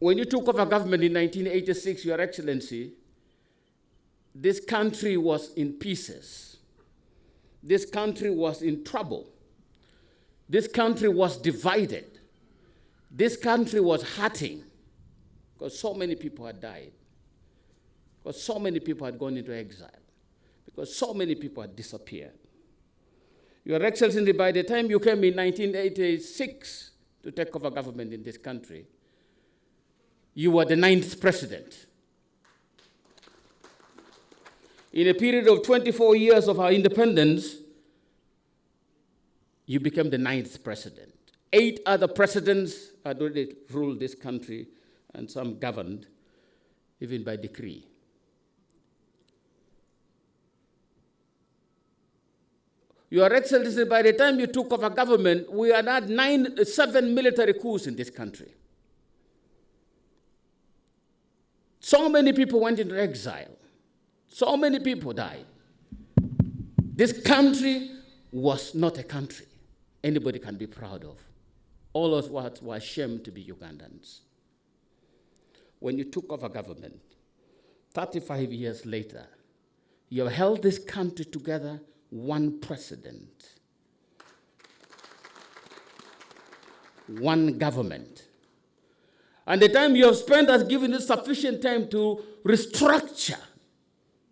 when you took over government in 1986, Your Excellency, this country was in pieces. This country was in trouble. This country was divided. This country was hurting because so many people had died, because so many people had gone into exile, because so many people had disappeared. Your Excellency, by the time you came in 1986 to take over government in this country, you were the 9th president. In a period of 24 years of our independence, you became the 9th president. 8 other presidents had already ruled this country, and some governed, even by decree. Your Excellency, by the time you took over government, we had had 7 military coups in this country. So many people went into exile. So many people died. This country was not a country anybody can be proud of. All of us were ashamed to be Ugandans. When you took over government, 35 years later, you have held this country together, one president, one government. And the time you have spent has given us sufficient time to restructure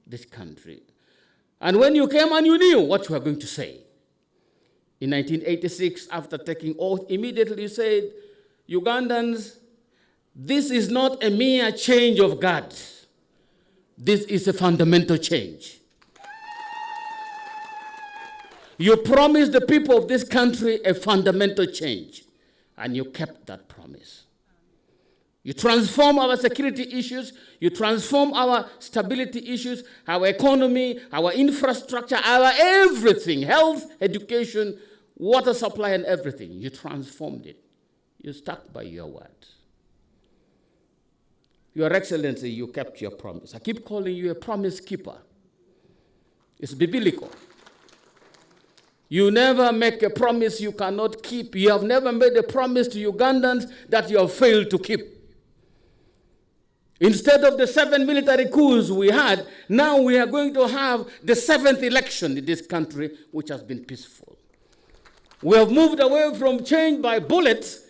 this country. And when you came and you knew what you were going to say, in 1986, after taking oath, immediately you said, Ugandans, this is not a mere change of guard. This is a fundamental change. You promised the people of this country a fundamental change, and you kept that promise. You transform our security issues, you transform our stability issues, our economy, our infrastructure, our everything, health, education, water supply, and everything. You transformed it. You stuck by your word. Your Excellency, you kept your promise. I keep calling you a promise keeper. It's biblical. You never make a promise you cannot keep. You have never made a promise to Ugandans that you have failed to keep. Instead of the 7 military coups we had, now we are going to have the 7th election in this country, which has been peaceful. We have moved away from change by bullets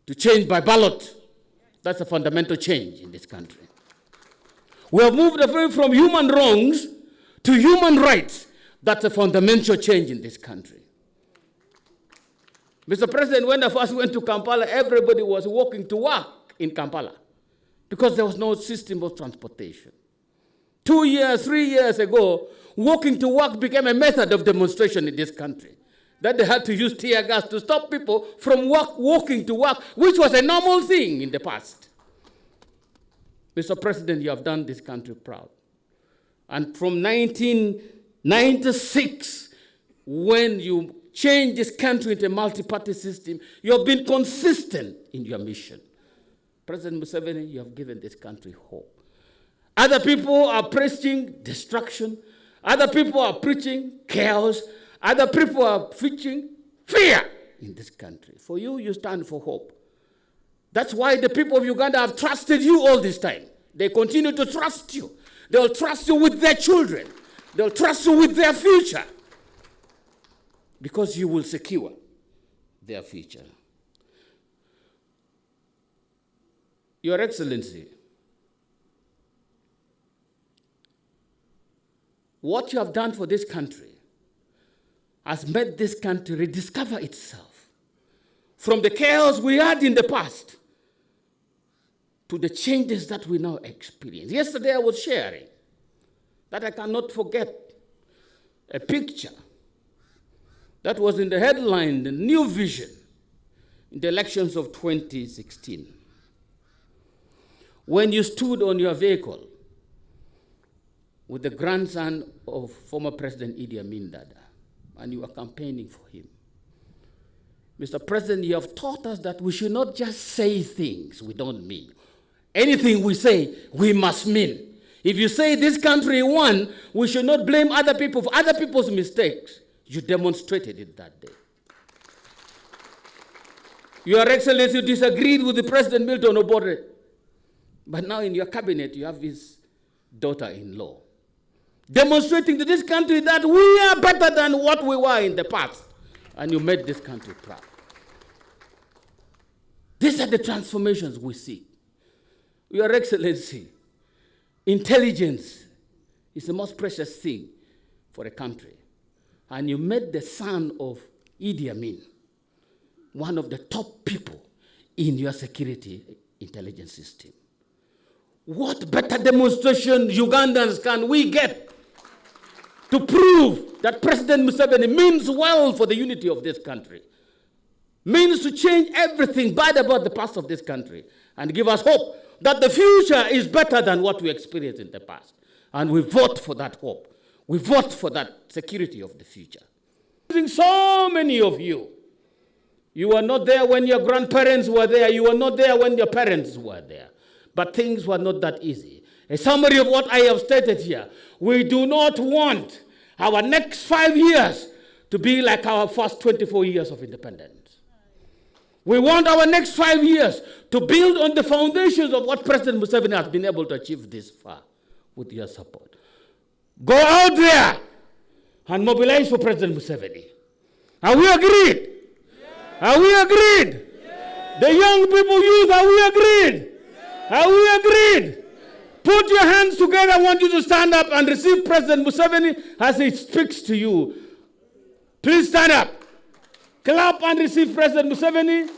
to change by ballot. That's a fundamental change in this country. We have moved away from human wrongs to human rights. That's a fundamental change in this country. Mr. President, when I first went to Kampala, everybody was walking to work in Kampala because there was no system of transportation. 2 years, 3 years ago, walking to work became a method of demonstration in this country. That they had to use tear gas to stop people from walking to work, which was a normal thing in the past. Mr. President, you have done this country proud. And from 1996, when you changed this country into a multi-party system, you have been consistent in your mission. President Museveni, you have given this country hope. Other people are preaching destruction. Other people are preaching chaos. Other people are preaching fear in this country. For you, you stand for hope. That's why the people of Uganda have trusted you all this time. They continue to trust you. They'll trust you with their children. They'll trust you with their future. Because you will secure their future. Your Excellency, what you have done for this country has made this country rediscover itself from the chaos we had in the past to the changes that we now experience. Yesterday I was sharing that I cannot forget a picture that was in the headline, the New Vision, in the elections of 2016. When you stood on your vehicle with the grandson of former President Idi Amin Dada, and you are campaigning for him. Mr. President, you have taught us that we should not just say things we don't mean. Anything we say, we must mean. If you say this country won, we should not blame other people for other people's mistakes. You demonstrated it that day. Your Excellency disagreed with the President Milton Obote But now in your cabinet, you have his daughter-in-law, demonstrating to this country that we are better than what we were in the past. And you made this country proud. These are the transformations we see. Your Excellency, intelligence is the most precious thing for a country. And you made the son of Idi Amin one of the top people in your security intelligence system. What better demonstration, Ugandans, can we get to prove that President Museveni means well for the unity of this country, means to change everything bad about the past of this country and give us hope that the future is better than what we experienced in the past. And we vote for that hope. We vote for that security of the future. So many of you, you were not there when your grandparents were there. You were not there when your parents were there. But things were not that easy. A summary of what I have stated here. We do not want our next 5 years to be like our first 24 years of independence. We want our next 5 years to build on the foundations of what President Museveni has been able to achieve this far with your support. Go out there and mobilize for President Museveni. Are we agreed? Yeah. Are we agreed? Yeah. The young people, youth, are we agreed? Yeah. Are we agreed? Yeah. Put your hands together. I want you to stand up and receive President Museveni as he speaks to you. Please stand up. Clap and receive President Museveni.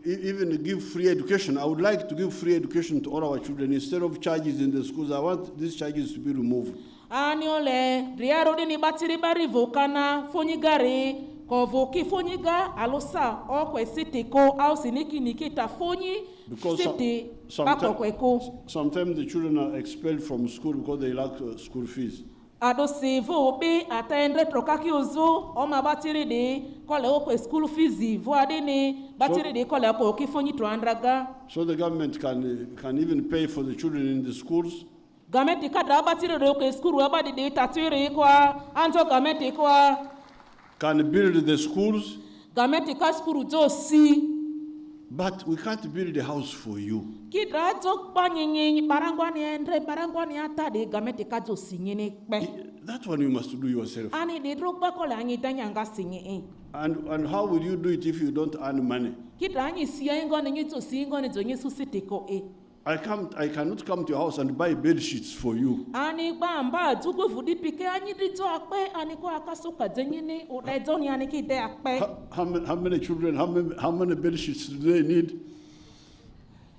Even to give free education. I would like to give free education to all our children. Instead of charges in the schools, I want these charges to be removed. Aniole, riarodi ni batiri bari vokana fonigari ko voki foniga alosa o kwesiti ko au siniki nikita foni siti bako kweko. Sometimes the children are expelled from school because they lack school fees. Adosi vobe atendre trokaki ozo o ma batiri de kole o kwe school fees voade ni batiri de kole ko kifoni twandraga. So the government can even pay for the children in the schools. Gameti kadra batiri de ko school abadi de tatiri kwa anto gameti kwa can build the schools. Gameti ka school jo si. But we can't build a house for you. That's one you must do yourself. And how will you do it if you don't earn money? I cannot come to your house and buy bed sheets for you. How many children, how many bed sheets do they need?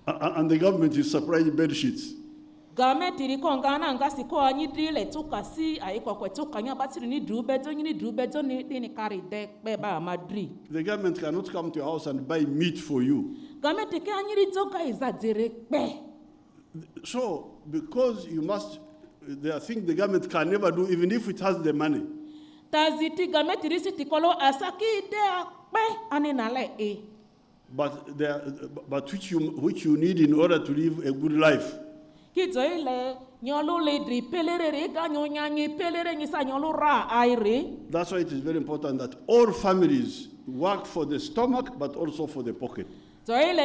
And the government is supplying bed sheets. The government cannot come to your house and buy meat for you. So, because you must, there are things the government can never do, even if it has the money. But which you need in order to live a good life. That's why it is very important that all families work for the stomach, but also for the pocket. The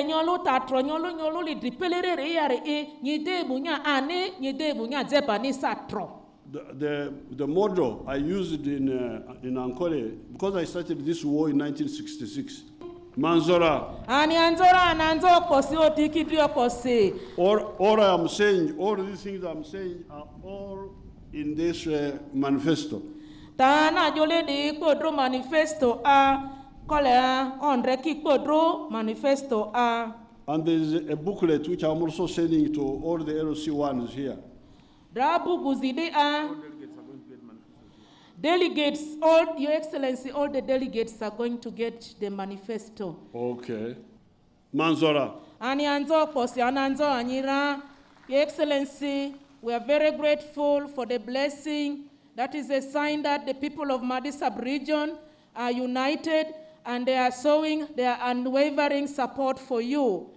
model I used in Ankole, because I started this war in 1966. Manzora. All I am saying, all these things I'm saying are all in this manifesto. And there is a booklet which I'm also sending to all the LOC ones here. Delegates, all Your Excellency, all the delegates are going to get the manifesto. Okay. Manzora. Your Excellency, we are very grateful for the blessing. That is a sign that the people of Madi sub-region are united and they are showing their unwavering support for you.